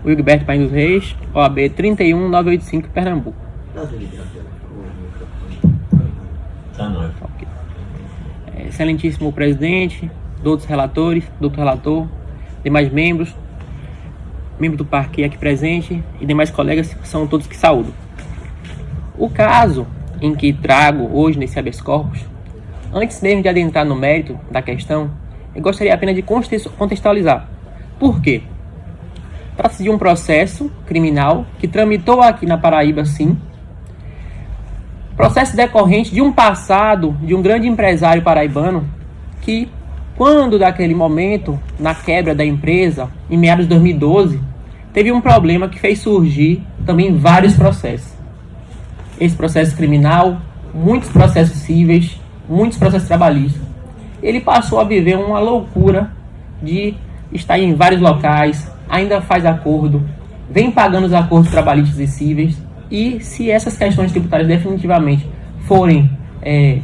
Wilberto Paim dos Reis, OAB 31985, Pernambuco. Okay. Excelentíssimo presidente, doutor relator, demais membros do parque aqui presente e demais colegas, são todos que saúdo. O caso em que trago hoje nesse habeas corpus, antes mesmo de adentrar no mérito da questão, eu gostaria apenas de contextualizar. Por quê? Trata-se de um processo criminal que tramitou aqui na Paraíba, sim. Processo decorrente de um passado de um grande empresário paraibano que, quando daquele momento, na quebra da empresa, em meados de 2012, teve um problema que fez surgir também vários processos. Esse processo criminal, muitos processos cíveis, muitos processos trabalhistas. Ele passou a viver uma loucura de estar em vários locais, ainda faz acordo, vem pagando os acordos trabalhistas e cíveis, e se essas questões tributárias definitivamente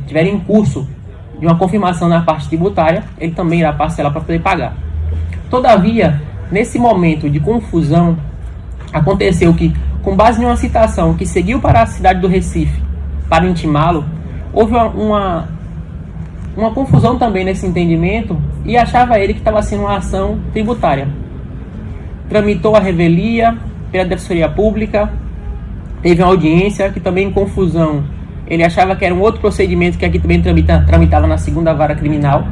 tiverem em curso de uma confirmação na parte tributária, ele também irá parcelar para poder pagar. Todavia, nesse momento de confusão, aconteceu que, com base em uma citação que seguiu para a cidade do Recife para intimá-lo, houve uma confusão também nesse entendimento e achava ele que estava sendo uma ação tributária. Tramitou a revelia pela Defensoria Pública, teve uma audiência que também em confusão, ele achava que era um outro procedimento que aqui também tramitava na segunda vara criminal,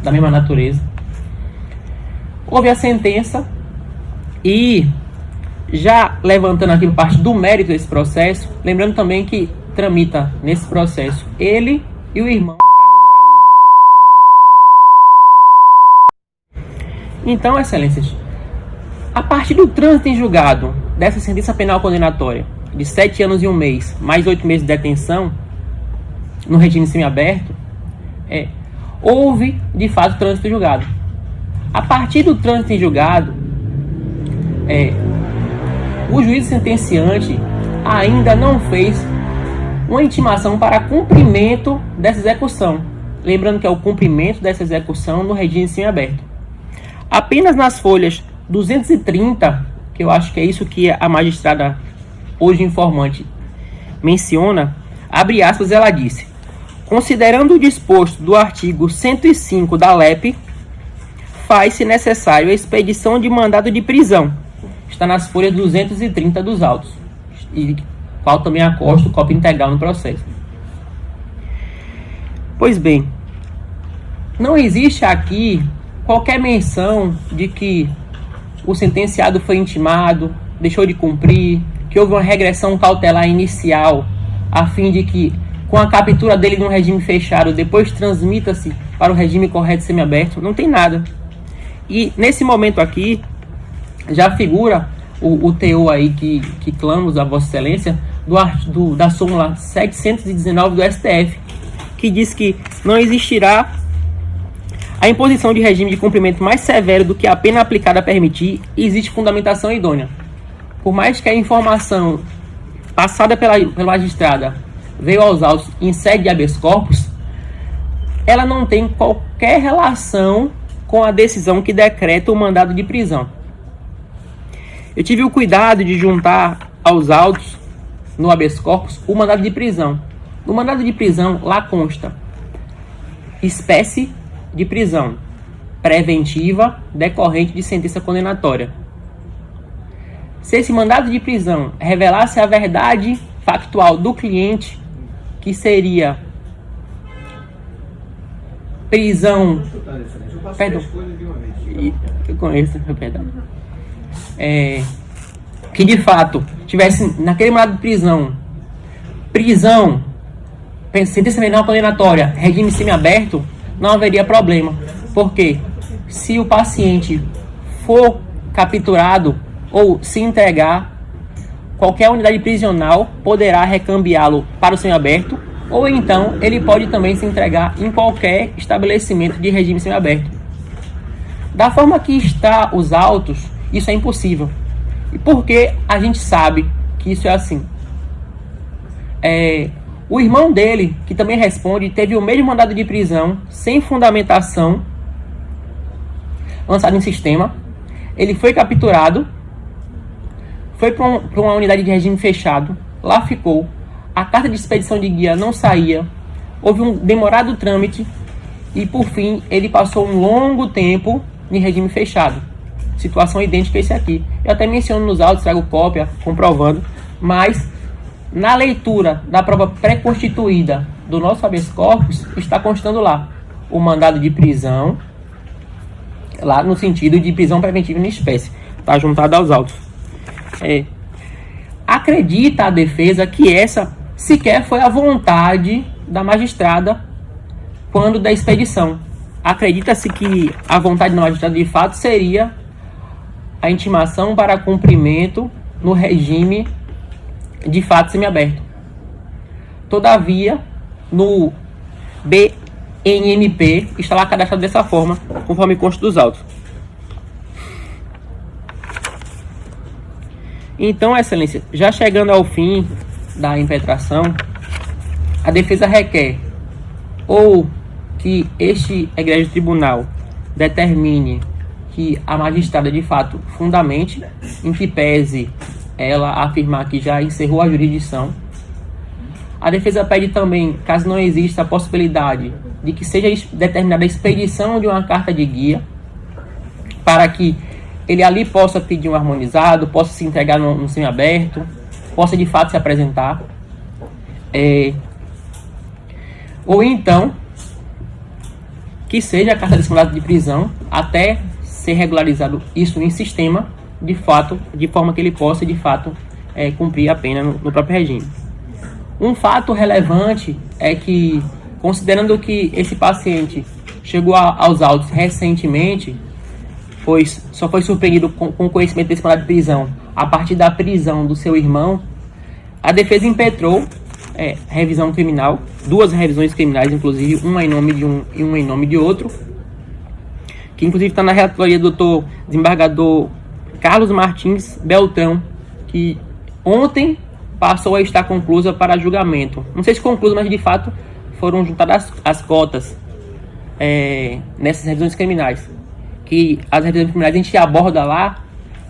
da mesma natureza. Houve a sentença e, já levantando aqui parte do mérito desse processo, lembrando também que tramita nesse processo ele e o irmão Carlos Araújo. Então, excelências, a partir do trânsito em julgado dessa sentença penal condenatória de 7 anos e 1 mês, mais 8 meses de detenção, no regime semiaberto, houve, de fato, trânsito em julgado. A partir do trânsito em julgado, o juiz sentenciante ainda não fez uma intimação para cumprimento dessa execução. Lembrando que é o cumprimento dessa execução no regime semiaberto. Apenas nas folhas 230, que eu acho que é isso que a magistrada hoje informante menciona, abre aspas, ela disse: considerando o disposto do artigo 105 da LEP, faz-se necessário a expedição de mandado de prisão. Está nas folhas 230 dos autos, e qual também acosta cópia integral no processo. Pois bem, não existe aqui qualquer menção de que o sentenciado foi intimado, deixou de cumprir, que houve uma regressão cautelar inicial, a fim de que, com a captura dele num regime fechado, depois transmita-se para o regime correto semiaberto. Não tem nada. E nesse momento aqui, já figura o teor aí que clamamos a Vossa Excelência, da súmula 719 do STF, que diz que não existirá a imposição de regime de cumprimento mais severo do que a pena aplicada a permitir, e existe fundamentação idônea. Por mais que a informação passada pela magistrada veio aos autos em sede de habeas corpus, ela não tem qualquer relação com a decisão que decreta o mandado de prisão. Eu tive o cuidado de juntar aos autos, no habeas corpus, o mandado de prisão. No mandado de prisão, lá consta espécie de prisão preventiva decorrente de sentença condenatória. Se esse mandado de prisão revelasse a verdade factual do cliente, que seria prisão... Perdão. Eu conheço, perdão. Que de fato tivesse naquele mandado de prisão, sentença penal condenatória, regime semiaberto, não haveria problema. Porque se o paciente for capturado ou se entregar, qualquer unidade prisional poderá recambiá-lo para o semiaberto, ou então ele pode também se entregar em qualquer estabelecimento de regime semiaberto. Da forma que está os autos, isso é impossível. E por que a gente sabe que isso é assim? O irmão dele, que também responde, teve o mesmo mandado de prisão, sem fundamentação, lançado em sistema. Ele foi capturado foi para uma unidade de regime fechado, lá ficou, a carta de expedição de guia não saía, houve um demorado trâmite e, por fim, ele passou um longo tempo em regime fechado. Situação idêntica a esse aqui. Eu até menciono nos autos, trago cópia, comprovando, mas na leitura da prova pré-constituída do nosso habeas corpus, está constando lá o mandado de prisão, lá no sentido de prisão preventiva em espécie. Está juntado aos autos. Acredita a defesa que essa sequer foi a vontade da magistrada quando da expedição. Acredita-se que a vontade da magistrada de fato seria a intimação para cumprimento no regime de fato semiaberto. Todavia, no BNMP está lá cadastrado dessa forma, conforme consta dos autos. Então, Excelência, já chegando ao fim da impetração, a defesa requer ou que este egrégio tribunal determine que a magistrada de fato fundamente, em que pese ela afirmar que já encerrou a jurisdição. A defesa pede também, caso não exista a possibilidade de que seja determinada a expedição de uma carta de guia, para que ele ali possa pedir um harmonizado, possa se entregar no semiaberto, possa de fato se apresentar. Ou então, que seja a carta desse mandado de prisão até ser regularizado isso em sistema, de fato, de forma que ele possa de fato cumprir a pena no próprio regime. Um fato relevante é que, considerando que esse paciente chegou aos autos recentemente, pois só foi surpreendido com o conhecimento desse mandado de prisão a partir da prisão do seu irmão, a defesa impetrou revisão criminal, 2 revisões criminais, inclusive, uma em nome de um e uma em nome de outro, que inclusive está na relatoria do doutor desembargador Carlos Martins Beltrão, que ontem passou a estar conclusa para julgamento. Não sei se conclusa, mas de fato foram juntadas as cotas nessas revisões criminais. Que as revisões criminais a gente aborda lá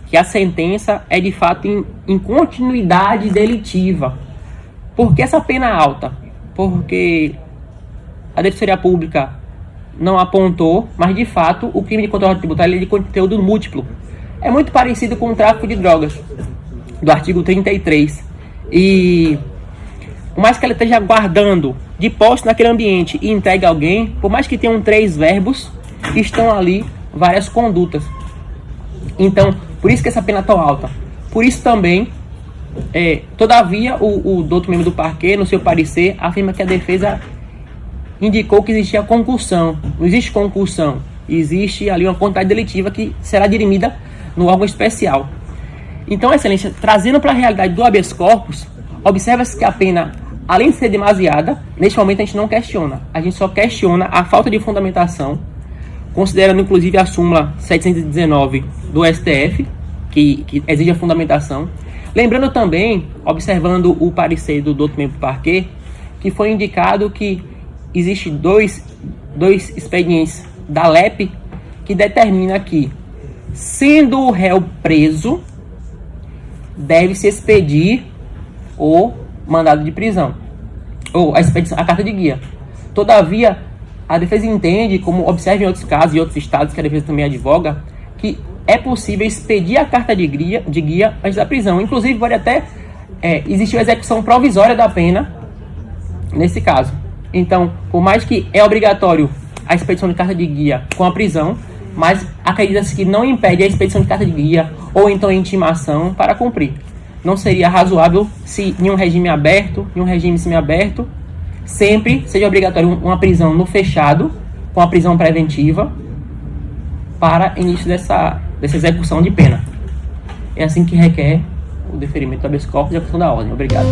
que a sentença é de fato em continuidade delitiva. Por que essa pena alta? Porque a Defensoria Pública não apontou, mas de fato o crime de controle tributário é de conteúdo múltiplo. É muito parecido com o tráfico de drogas, do artigo 33. E por mais que ela esteja guardando de posse naquele ambiente e entregue a alguém, por mais que tenham 3 verbos, estão ali várias condutas. Então, por isso que essa pena é tão alta. Por isso também, todavia, o outro membro do parquê, no seu parecer, afirma que a defesa indicou que existia concussão. Não existe concussão. Existe ali uma quantidade delitiva que será dirimida no órgão especial. Então, Excelência, trazendo para a realidade do habeas corpus, observa-se que a pena, além de ser demasiada, neste momento a gente não questiona. A gente só questiona a falta de fundamentação, considerando inclusive a súmula 719 do STF, que exige a fundamentação. Lembrando também, observando o parecer do outro membro do parquê, que foi indicado que existe dois expedientes da LEP que determina que, sendo o réu preso, deve-se expedir o mandado de prisão, ou a carta de guia. Todavia, a defesa entende, como observa em outros casos e outros estados que a defesa também advoga, que é possível expedir a carta de guia antes da prisão. Inclusive, pode até existir a execução provisória da pena nesse caso. Então, por mais que é obrigatório a expedição de carta de guia com a prisão, mas acredita-se que não impede a expedição de carta de guia ou então a intimação para cumprir. Não seria razoável se em um regime aberto, em um regime semiaberto, sempre seja obrigatório uma prisão no fechado, com a prisão preventiva, para início dessa execução de pena. É assim que requer o deferimento do habeas corpus e a execução da ordem. Obrigado.